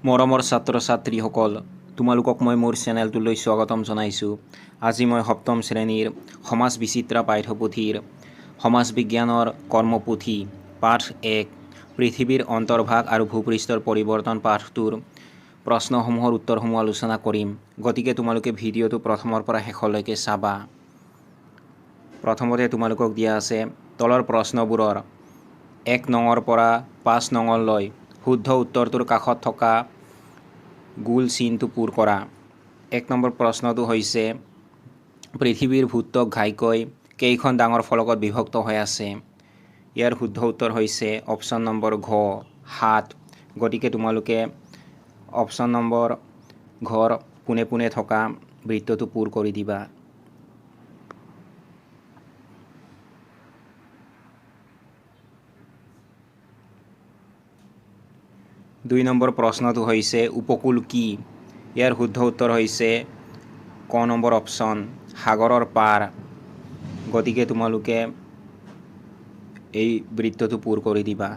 মৰমৰ ছাত্ৰ ছাত্ৰীসকল, তোমালোকক মই মোৰ চেনেলটোলৈ স্বাগতম জনাইছোঁ। আজি মই সপ্তম শ্ৰেণীৰ সমাজ বিচিত্ৰা পাঠ্যপুথিৰ সমাজ বিজ্ঞানৰ কৰ্মপুথি পাঠ 1 পৃথিৱীৰ অন্তৰ্ভাগ আৰু ভূপৃষ্ঠৰ পৰিৱৰ্তন পাঠটোৰ প্ৰশ্নসমূহৰ উত্তৰসমূহ আলোচনা কৰিম। গতিকে তোমালোকে ভিডিঅ'টো প্ৰথমৰ পৰা শেষলৈকে চাবা। প্ৰথমতে তোমালোকক দিয়া আছে তলৰ প্ৰশ্নবোৰৰ 1 নঙৰ পৰা 5 নঙলৈ শুদ্ধ উত্তৰটোৰ কাষত থকা গোল চিনটো পূৰ কৰা। 1 নম্বৰ প্ৰশ্নটো হৈছে পৃথিৱীৰ ভূত্বক ঘাইকৈ কেইখন ডাঙৰ ফলকত বিভক্ত হৈ আছে? ইয়াৰ শুদ্ধ উত্তৰ হৈছে অপশ্যন নম্বৰ ঘ 7। গতিকে তোমালোকে অপশ্যন নম্বৰ ঘৰ পোনে পোনে থকা বৃত্তটো পূৰ কৰি দিবা। দুই নম্বৰ প্ৰশ্নটো হৈছে উপকূল কি? ইয়াৰ শুদ্ধ উত্তৰ হৈছে ক নম্বৰ অপশ্যন সাগৰৰ পাৰ। গতিকে তোমালোকে এই বৃত্তটো পূৰ কৰি দিবা।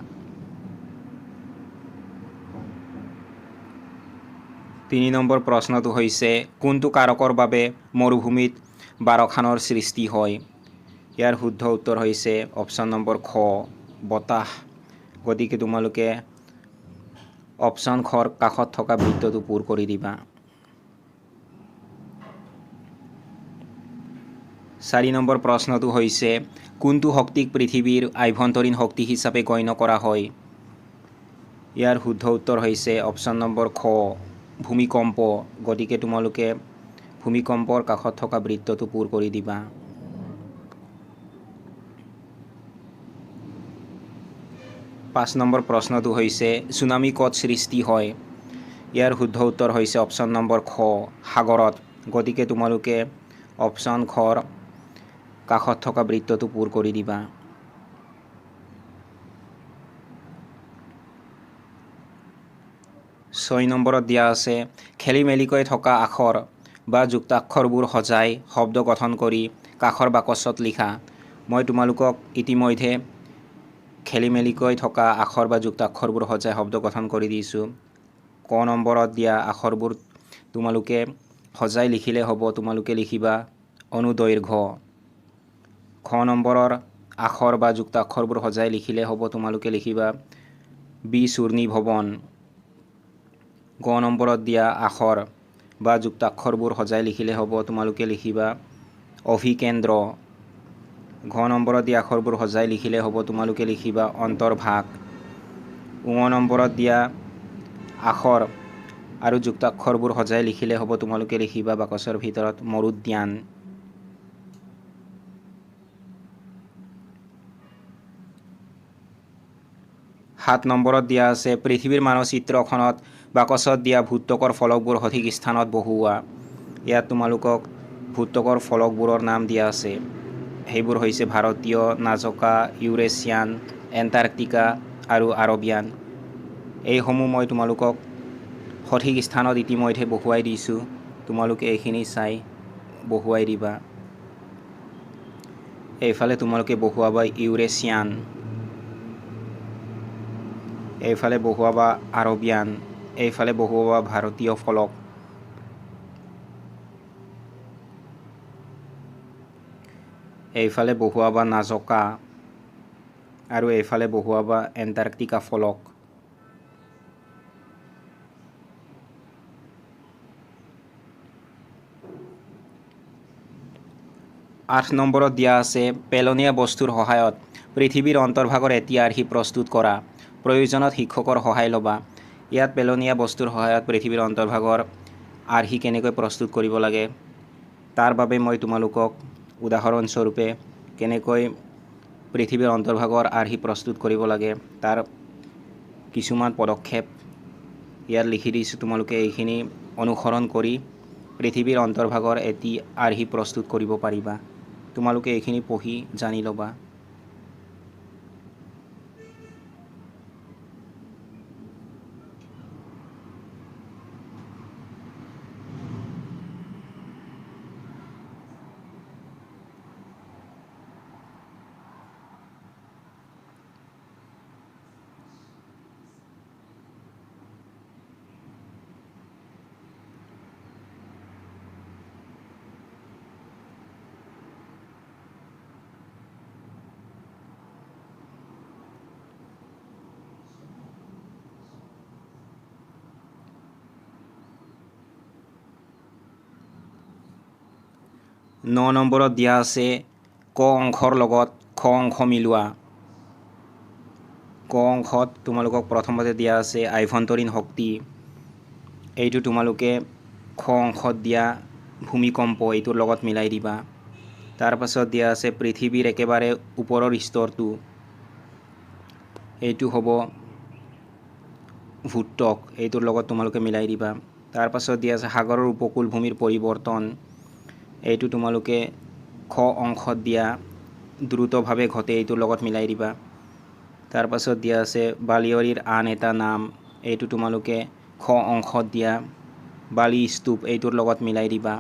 3 নম্বৰ প্ৰশ্নটো হৈছে কোনটো কাৰকৰ বাবে মৰুভূমিত বাৰখানৰ সৃষ্টি হয়? ইয়াৰ শুদ্ধ উত্তৰ হৈছে অপশ্যন নম্বৰ খ বতাহ। গতিকে তোমালোকে অপশ্যন খৰ কাষত থকা বৃত্তটো পূৰ কৰি দিবা। 4 নম্বৰ প্ৰশ্নটো হৈছে কোনটো শক্তিক পৃথিৱীৰ আভ্যন্তৰীণ শক্তি হিচাপে গণ্য কৰা হয়? ইয়াৰ শুদ্ধ উত্তৰ হৈছে অপশ্যন নম্বৰ খ ভূমিকম্প। গতিকে তোমালোকে ভূমিকম্পৰ কাষত থকা বৃত্তটো পূৰ কৰি দিবা। 5 নম্বৰ প্ৰশ্নটো হৈছে চুনামি ক'ত সৃষ্টি হয়? ইয়াৰ শুদ্ধ উত্তৰ হৈছে অপশ্যন নম্বৰ খ সাগৰত। গতিকে তোমালোকে অপশ্যন খৰ কাষত থকা বৃত্তটো পূৰ কৰি দিবা। 6 নম্বৰত দিয়া আছে খেলি মেলিকৈ থকা আখৰ বা যুক্তাক্ষৰবোৰ সজাই শব্দ গঠন কৰি কাষৰ বাকচত লিখা। মই তোমালোকক ইতিমধ্যে খেলি মেলিকৈ থকা আখৰ বা যুক্তাক্ষৰবোৰ সজাই শব্দ গঠন কৰি দিছোঁ। ক নম্বৰত দিয়া আখৰবোৰ তোমালোকে সজাই লিখিলে হ'ব। তোমালোকে লিখিবা অনুদৈৰ্ঘ্য। খ নম্বৰৰ আখৰ বা যুক্তাক্ষৰবোৰ সজাই লিখিলে হ'ব। তোমালোকে লিখিবা বিচূৰ্ণী ভৱন। গ নম্বৰত দিয়া আখৰ বা যুক্তাক্ষৰবোৰ সজাই লিখিলে হ'ব। তোমালোকে লিখিবা অভিকেন্দ্ৰ। ঘ নম্বৰত দিয়া আখৰবোৰ সজাই লিখিলে হ'ব। তোমালোকে লিখিবা অন্তৰ্ভাগ। ঙ নম্বৰত দিয়া আখৰ আৰু যুক্তাক্ষৰবোৰ সজাই লিখিলে হ'ব। তোমালোকে লিখিবা বাকচৰ ভিতৰত মৰুদ্যান। 7 নম্বৰত দিয়া আছে পৃথিৱীৰ মানচিত্ৰখনত বাকচত দিয়া ভূত্বকৰ ফলকবোৰ সঠিক স্থানত বহুওৱা। ইয়াত তোমালোকক ভূত্বকৰ ফলকবোৰৰ নাম দিয়া আছে। সেইবোৰ হৈছে ভাৰতীয়, নাজকা, ইউৰেছিয়ান, এণ্টাৰ্কটিকা আৰু আৰবিয়ান। এইসমূহ মই তোমালোকক সঠিক স্থানত ইতিমধ্যে বহুৱাই দিছোঁ। তোমালোকে এইখিনি চাই বহুৱাই দিবা। এইফালে তোমালোকে বহুৱাবা ইউৰেছিয়ান, এইফালে বহুৱাবা আৰবিয়ান, এইফালে বহুৱাবা ভাৰতীয় ফলক। এইফালে বহুৱাবা নাজকা আৰু এইফালে বহুৱাবা এণ্টাৰ্কটিকা ফলক। আঠ নম্বৰত দিয়া আছে পেলনীয়া বস্তুৰ সহায়ত পৃথিৱীৰ অন্তৰ্ভাগৰ এটি আৰ্হি প্ৰস্তুত কৰা। প্ৰয়োজনত শিক্ষকৰ সহায় ল'বা। ইয়াত পেলনীয়া বস্তুৰ সহায়ত পৃথিৱীৰ অন্তৰ্ভাগৰ আৰ্হি কেনেকৈ প্ৰস্তুত কৰিব লাগে তাৰ বাবে মই তোমালোকক উদাহৰণস্বৰূপে কেনেকৈ পৃথিৱীৰ অন্তৰ্ভাগৰ আৰ্হি প্ৰস্তুত কৰিব লাগে তাৰ কিছুমান পদক্ষেপ ইয়াত লিখি দিছোঁ। তোমালোকে এইখিনি অনুসৰণ কৰি পৃথিৱীৰ অন্তৰ্ভাগৰ এটি আৰ্হি প্ৰস্তুত কৰিব পাৰিবা। তোমালোকে এইখিনি পঢ়ি জানি ল'বা। 9 নম্বৰত দিয়া আছে ক অংশৰ লগত খ অংশ মিলোৱা। ক অংশত তোমালোকক প্ৰথমতে দিয়া আছে আভ্যন্তৰীণ শক্তি, এইটো তোমালোকে খ অংশত দিয়া ভূমিকম্প এইটোৰ লগত মিলাই দিবা। তাৰ পাছত দিয়া আছে পৃথিৱীৰ একেবাৰে ওপৰৰ স্তৰটো, এইটো হ'ব ভূত্বক, এইটোৰ লগত তোমালোকে মিলাই দিবা। তাৰ পাছত দিয়া আছে সাগৰৰ উপকূল ভূমিৰ পৰিৱৰ্তন, এইটো তোমালোকে খ অংশত দিয়া দ্ৰুতভাৱে ঘটে এইটোৰ লগত মিলাই দিবা। তাৰ পাছত দিয়া আছে বালিয়ৰীৰ আন এটা নাম, এইটো তোমালোকে খ অংশত দিয়া বালি স্তূপ এইটোৰ লগত মিলাই দিবা।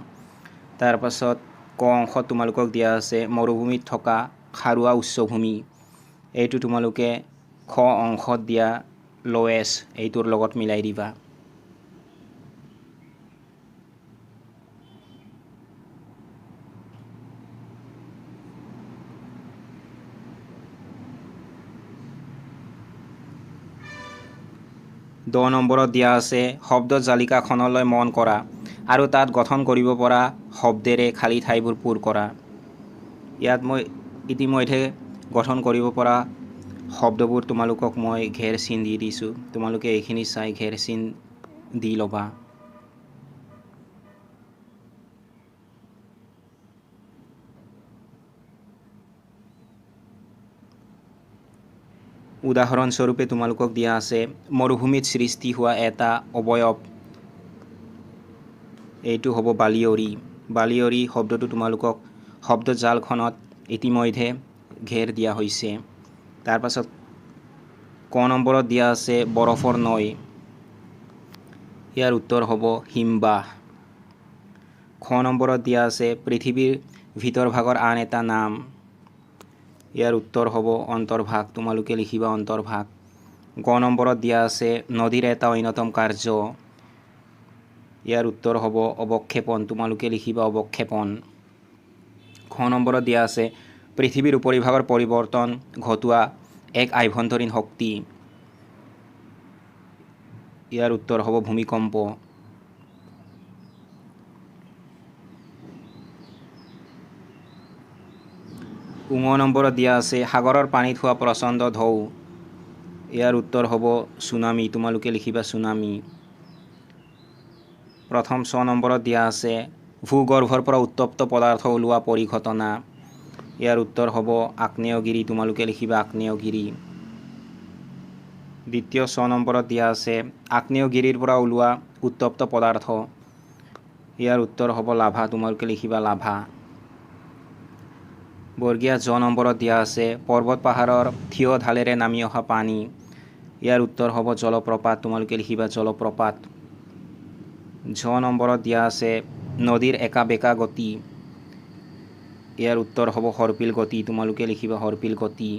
তাৰ পাছত ক অংশত তোমালোকক দিয়া আছে মৰুভূমিত থকা খাৰুৱা উচ্চভূমি, এইটো তোমালোকে খ অংশত দিয়া লৱেছ এইটোৰ লগত মিলাই দিবা। দ নম্বৰত দিয়া আছে শব্দ জালিকাখনলৈ মন কৰা আৰু তাত গঠন কৰিব পৰা শব্দেৰে খালী ঠাইবোৰ পূৰ কৰা। ইয়াত মই ইতিমধ্যে গঠন কৰিব পৰা শব্দবোৰ তোমালোকক মই ঘেৰ চিন দি দিছোঁ, তোমালোকে এইখিনি চাই ঘেৰ চিন দি ল'বা। উদাহৰণস্বৰূপে তোমালোকক দিয়া আছে মৰুভূমিত সৃষ্টি হোৱা এটা অৱয়ব, এইটো হ'ব বালিয়ৰী। বালিয়ৰী শব্দটো তোমালোকক শব্দজালখনত ইতিমধ্যে ঘেৰ দিয়া হৈছে। তাৰ পাছত ক নম্বৰত দিয়া আছে বৰফৰ নৈ, ইয়াৰ উত্তৰ হ'ব হিমবাহ। খ নম্বৰত দিয়া আছে পৃথিৱীৰ ভিতৰভাগৰ আন এটা নাম, ইয়াৰ উত্তৰ হ'ব অন্তৰ্ভাগ, তোমালোকে লিখিবা অন্তৰ্ভাগ। গ নম্বৰত দিয়া আছে নদীৰ এটা অন্যতম কাৰ্য, ইয়াৰ উত্তৰ হ'ব অৱক্ষেপণ, তোমালোকে লিখিবা অৱক্ষেপণ। খ নম্বৰত দিয়া আছে পৃথিৱীৰ উপৰিভাগৰ পৰিৱৰ্তন ঘটোৱা এক আভ্যন্তৰীণ শক্তি, ইয়াৰ উত্তৰ হ'ব ভূমিকম্প। ঙ নম্বৰত দিয়া আছে সাগৰৰ পানীত হোৱা প্ৰচণ্ড ঢৌ, ইয়াৰ উত্তৰ হ'ব চুনামি, তোমালোকে লিখিবা চুনামি। প্ৰথম ছ নম্বৰত দিয়া আছে ভূগৰ্ভৰ পৰা উত্তপ্ত পদাৰ্থ ওলোৱা পৰিঘটনা, ইয়াৰ উত্তৰ হ'ব আগ্নেয়গিৰি, তোমালোকে লিখিবা আগ্নেয়গিৰি। দ্বিতীয় ছ নম্বৰত দিয়া আছে আগ্নেয়গিৰিৰ পৰা ওলোৱা উত্তপ্ত পদাৰ্থ, ইয়াৰ উত্তৰ হ'ব লাভা, তোমালোকে লিখিবা লাভা। বৰ্গীয়া জ নম্বৰত দিয়া আছে পৰ্বত পাহাৰৰ থিয় ঢালেৰে নামি অহা পানী, ইয়াৰ উত্তৰ হ'ব জলপ্ৰপাত, তোমালোকে লিখিবা জলপ্ৰপাত। ঝ নম্বৰত দিয়া আছে নদীৰ একা বেকা গতি, ইয়াৰ উত্তৰ হ'ব সৰ্পিল গতি, তোমালোকে লিখিবা সৰ্পিল গতি।